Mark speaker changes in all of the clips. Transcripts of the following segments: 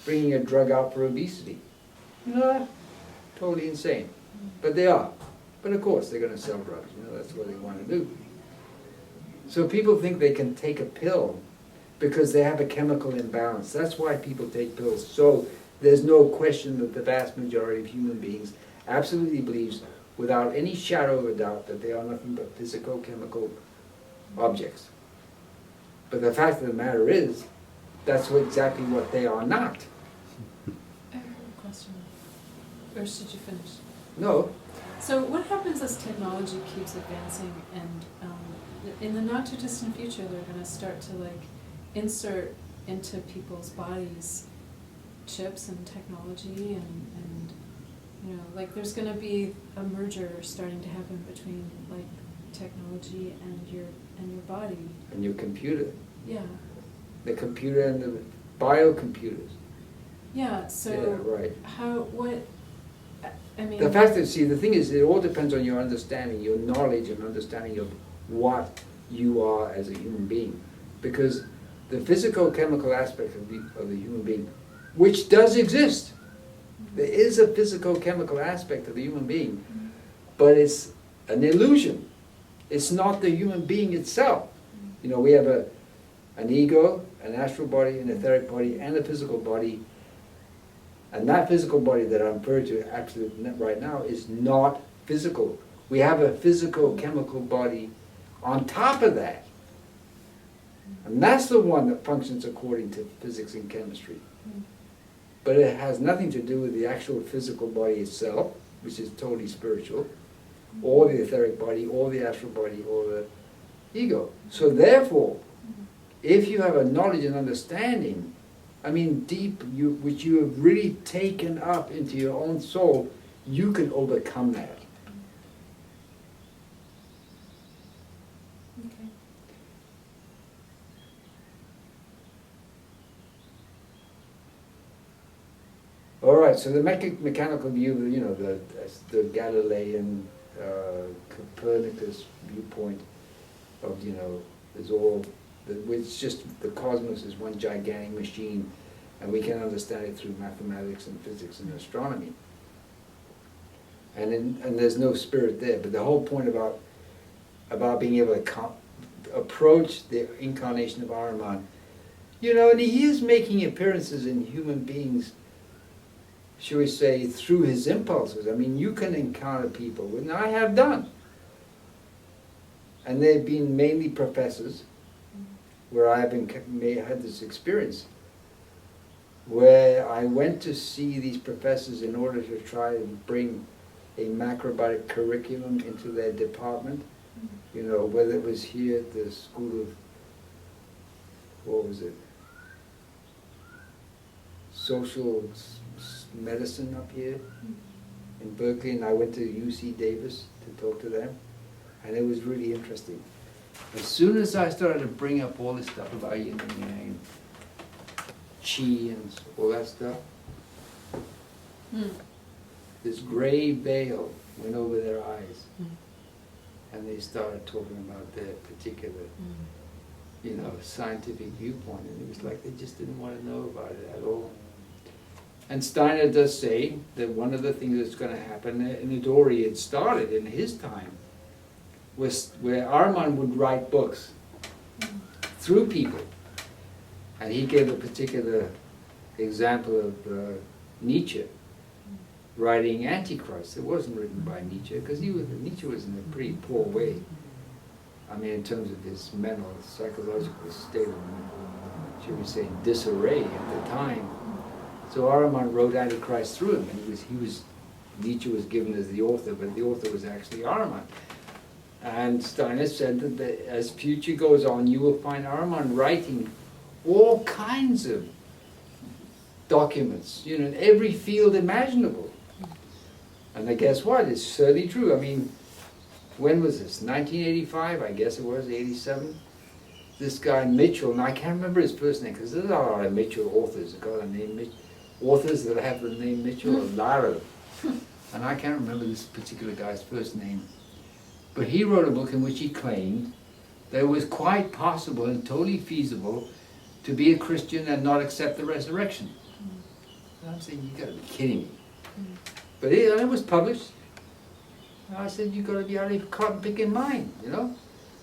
Speaker 1: bringing a drug out for obesity. No, totally insane. But they are. But of course they're going to sell drugs. That's what they want to do. So people think they can take a pill because they have a chemical imbalance. That's why people take pills. So there's no question that the vast majority of human beings absolutely believes, without any shadow of a doubt, that they are nothing but physical-chemical objects. But the fact of the matter is, that's exactly what they are not.
Speaker 2: I have a question. Or should you finish?
Speaker 1: No.
Speaker 2: So what happens as technology keeps advancing, and in the not too distant future they're going to start to insert into people's bodies chips and technology, and there's going to be a merger starting to happen between technology and your body
Speaker 1: And your computer.
Speaker 2: Yeah.
Speaker 1: The computer and the biocomputers.
Speaker 2: Yeah. So
Speaker 1: yeah, right. The fact that, the thing is, it all depends on your understanding, your knowledge and understanding of what you are as a human being. Because the physical-chemical aspect of the human being, which does exist, there is a physical-chemical aspect of the human being, but it's an illusion. It's not the human being itself. We have an ego, an astral body, an etheric body, and a physical body. And that physical body that I'm referring to actually right now is not physical. We have a physical-chemical body on top of that. And that's the one that functions according to physics and chemistry. But it has nothing to do with the actual physical body itself, which is totally spiritual, or the etheric body, or the astral body, or the ego. So therefore, if you have a knowledge and understanding, deep, which you have really taken up into your own soul, you can overcome that.
Speaker 2: Okay.
Speaker 1: All right, so the mechanical view, the Galilean, Copernicus viewpoint of, is all, it's just the cosmos is one gigantic machine, and we can understand it through mathematics and physics and astronomy. And there's no spirit there. But the whole point about being able to approach the Incarnation of Ahriman, and he is making appearances in human beings, shall we say, through his impulses. You can encounter people, and I have done. And they've been mainly professors, where I've had this experience, where I went to see these professors in order to try and bring a macrobiotic curriculum into their department. Whether it was here at the School of, Social Medicine up here in Berkeley, and I went to UC Davis to talk to them, and it was really interesting. As soon as I started to bring up all this stuff about yin and yang, chi and all that stuff, this gray veil went over their eyes, and they started talking about their particular, scientific viewpoint, and it was like they just didn't want to know about it at all. And Steiner does say that one of the things that's going to happen, and it already had started in his time, was where Ahriman would write books through people. And he gave a particular example of Nietzsche writing Antichrist. It wasn't written by Nietzsche, because Nietzsche was in a pretty poor way. In terms of his mental, psychological state of, should we say, disarray at the time. So Ahriman wrote Antichrist through him, and Nietzsche was given as the author, but the author was actually Ahriman. And Steiner said that as future goes on, you will find Ahriman writing all kinds of documents, in every field imaginable. And guess what? It's certainly true. When was this? 1985, I guess it was, 87. This guy Mitchell, and I can't remember his first name, because there's a lot of Mitchell authors that got a name Mitchell. Authors that have the name Mitchell, a lot of them. And I can't remember this particular guy's first name. But he wrote a book in which he claimed that it was quite possible and totally feasible to be a Christian and not accept the resurrection. And I'm saying, you gotta be kidding me. But it was published. And I said, you gotta be out of your cotton picking mind, you know?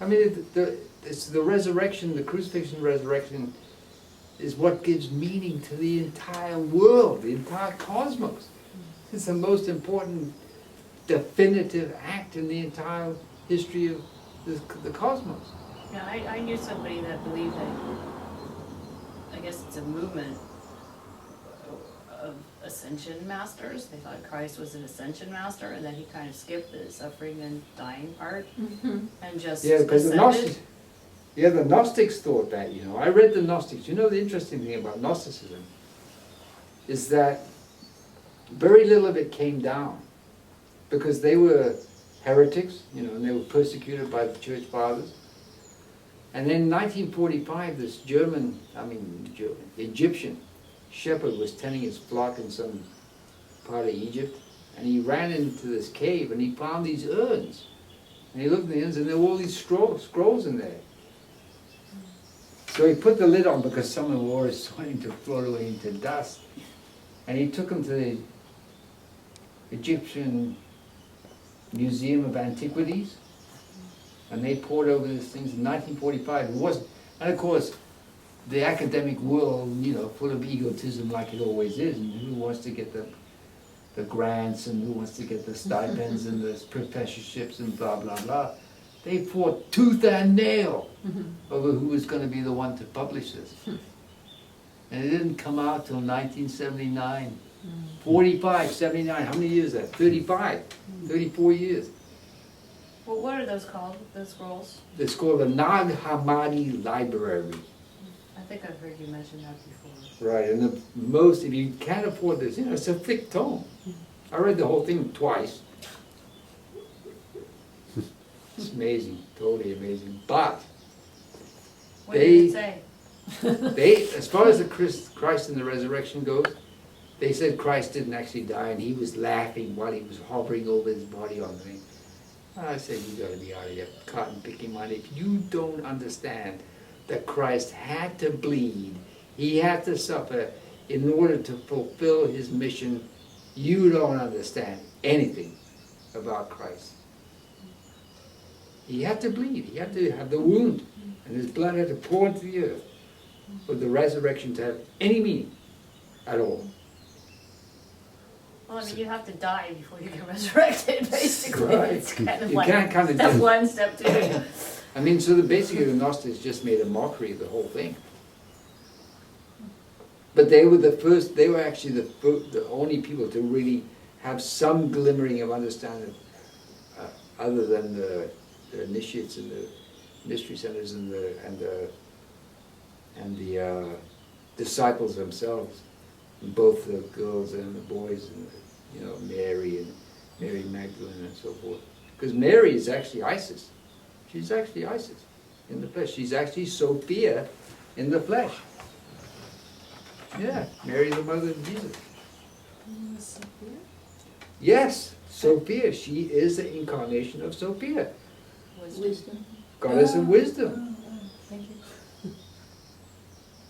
Speaker 1: I mean, it's the resurrection, the crucifixion resurrection is what gives meaning to the entire world, the entire cosmos. It's the most important definitive act in the entire history of the cosmos.
Speaker 3: Yeah, I knew somebody that believed that, I guess it's a movement of ascension masters. They thought Christ was an ascension master, and then he kind of skipped the suffering and dying part and just
Speaker 1: because
Speaker 3: ascended.
Speaker 1: the Gnostics thought that, you know. I read the Gnostics. You know, the interesting thing about Gnosticism is that very little of it came down because they were heretics, you know, and they were persecuted by the church fathers. And then in 1945, this Egyptian shepherd was tending his flock in some part of Egypt, and he ran into this cave and he found these urns. And he looked at the urns and there were all these scrolls in there. So he put the lid on because some of them were starting to float away into dust. And he took them to the Egyptian Museum of Antiquities, and they pored over these things in 1945. It wasn't, and of course, the academic world, you know, full of egotism like it always is, and who wants to get the grants and who wants to get the stipends and the professorships and blah, blah, blah. They fought tooth and nail over who was going to be the one to publish this. And it didn't come out till 1979. 45, 79, how many years is that? 35, 34 years.
Speaker 3: Well, what are those called, those scrolls?
Speaker 1: It's called the Nag Hammadi Library.
Speaker 3: I think I've heard you mention that before.
Speaker 1: Right, and the most, if you can't afford this, you know, it's a thick tome. I read the whole thing twice. It's amazing, totally amazing. But
Speaker 3: What did it say?
Speaker 1: as far as the Christ and the resurrection goes, they said Christ didn't actually die and he was laughing while he was hovering over his body on the thing. I said, you gotta be out of your cotton picking mind. If you don't understand that Christ had to bleed, he had to suffer in order to fulfill his mission, you don't understand anything about Christ. He had to bleed, he had to have the wound, and his blood had to pour into the earth for the resurrection to have any meaning at all.
Speaker 3: Well, I mean, you have to die before you get resurrected, basically.
Speaker 1: Right.
Speaker 3: It's kind of
Speaker 1: You
Speaker 3: like
Speaker 1: can't kind of
Speaker 3: step
Speaker 1: do-
Speaker 3: one, step two.
Speaker 1: I mean, so basically the Gnostics just made a mockery of the whole thing. But they were the first, they were actually the only people to really have some glimmering of understanding, other than the initiates and the mystery centers and the disciples themselves, both the girls and the boys, and you know, Mary and Mary Magdalene and so forth. Because Mary is actually Isis. She's actually Isis in the flesh. She's actually Sophia in the flesh. Yeah, Mary, the mother of Jesus. Yes, Sophia. She is the incarnation of Sophia,
Speaker 2: Wisdom.
Speaker 1: goddess of wisdom.
Speaker 2: Thank you.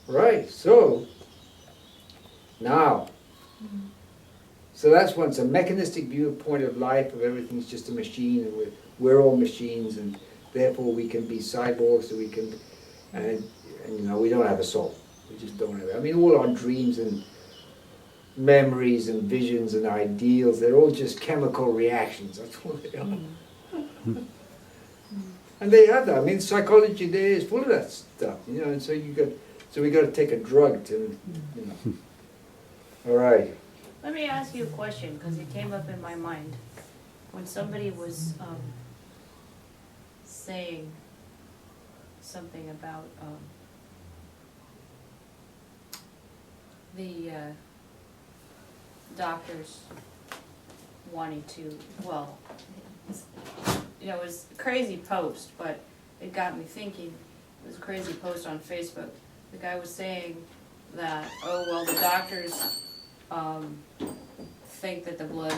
Speaker 1: Right. So now, so that's one. It's a mechanistic viewpoint of life. Of everything's just a machine, and we're all machines, and therefore we can be cyborgs. So we can, and you know, we don't have a soul. We just don't have it. I mean, all our dreams and memories and visions and ideals, they're all just chemical reactions. That's all they are. And they have that. I mean, psychology there is full of that stuff, you know, and so we got to take a drug to, you know. All right.
Speaker 3: Let me ask you a question, because it came up in my mind. When somebody was saying something about the doctors wanting to, well, you know, it was a crazy post, but it got me thinking. It was a crazy post on Facebook. The guy was saying that, oh, well, the doctors think that the blood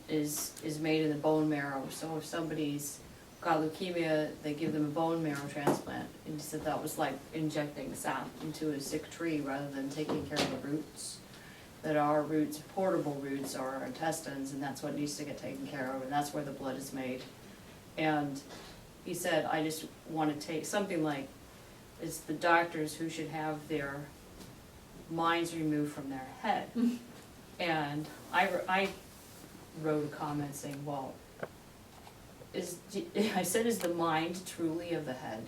Speaker 3: is made in the bone marrow. So if somebody's got leukemia, they give them a bone marrow transplant. And he said that was like injecting sap into a sick tree rather than taking care of the roots. that our roots, portable roots, are our intestines, and that's what needs to get taken care of, and that's where the blood is made. And he said, I just wanna take something like, it's the doctors who should have their minds removed from their head. And I wrote a comment saying, well, I said, is the mind truly of the head?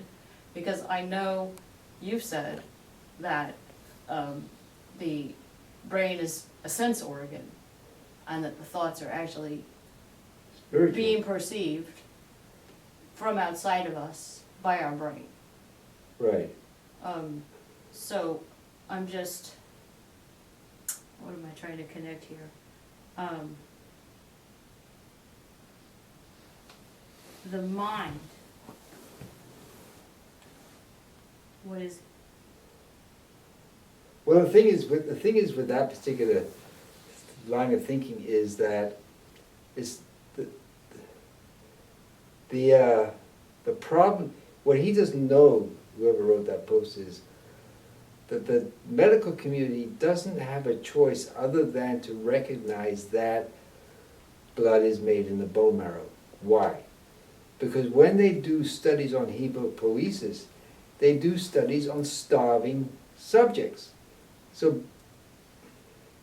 Speaker 3: Because I know you've said that the brain is a sense organ, and that the thoughts are actually
Speaker 1: Spiritual.
Speaker 3: being perceived from outside of us by our brain.
Speaker 1: Right.
Speaker 3: So I'm just, what am I trying to connect here? The mind. What is,
Speaker 1: Well, the thing is with that particular line of thinking is that it's the problem. What he doesn't know, whoever wrote that post, is that the medical community doesn't have a choice other than to recognize that blood is made in the bone marrow. Why? Because when they do studies on hemopoiesis, they do studies on starving subjects. So,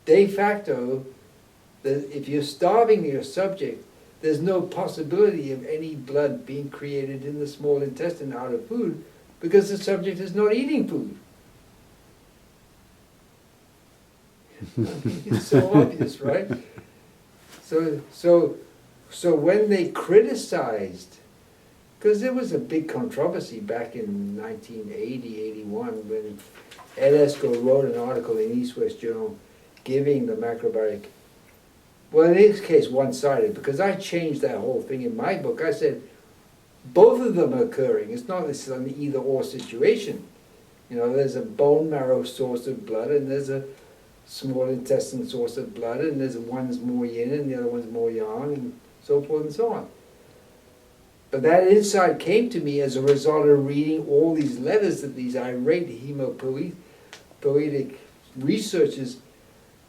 Speaker 1: de facto, if you're starving your subject, there's no possibility of any blood being created in the small intestine out of food because the subject is not eating food. It's so obvious, right? So when they criticized, because there was a big controversy back in 1980, 81, when Ed Esco wrote an article in East West Journal giving the macrobiotic, well in his case one-sided, because I changed that whole thing in my book. I said, both of them are occurring. It's not an either or situation. You know, there's a bone marrow source of blood and there's a small intestine source of blood, and there's one's more yin and the other one's more yang, and so forth and so on. But that insight came to me as a result of reading all these letters that these irate hemopoietic researchers,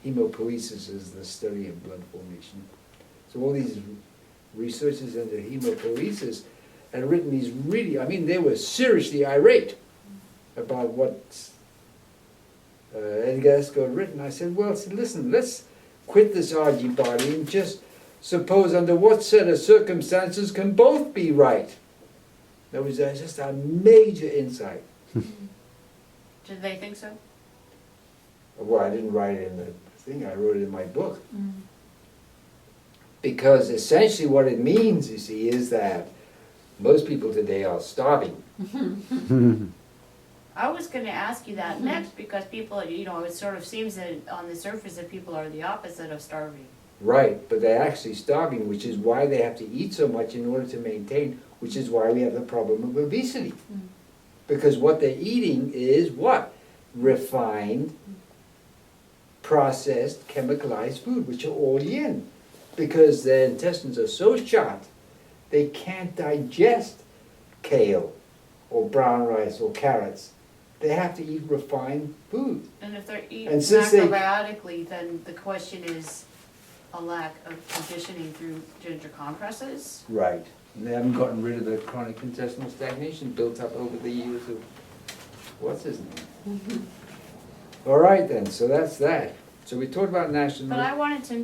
Speaker 1: hemopoiesis is the study of blood formation. So all these researchers into hemopoiesis had written these really, I mean, they were seriously irate about what Edgar Esco had written. I said, well, listen, let's quit this argy-bargy and just suppose under what set of circumstances can both be right. That was just a major insight.
Speaker 3: did they think so?
Speaker 1: Well, I didn't write it in the thing, I wrote it in my book. Because essentially what it means, you see, is that most people today are starving.
Speaker 3: I was gonna ask you that next, because people, you know, it sort of seems that on the surface that people are the opposite of starving.
Speaker 1: Right, but they're actually starving, which is why they have to eat so much in order to maintain, which is why we have the problem of obesity. Because what they're eating is what? Refined, processed, chemicalized food, which are all yin. Because their intestines are so shot, they can't digest kale or brown rice or carrots. They have to eat refined food.
Speaker 3: And if they're eating
Speaker 1: And since they-
Speaker 3: macrobiotically, then the question is a lack of conditioning through ginger compresses?
Speaker 1: Right. And they haven't gotten rid of the chronic intestinal stagnation built up over the years of, what's his name? All right then, so that's that. So we talked about national.
Speaker 3: But I wanted to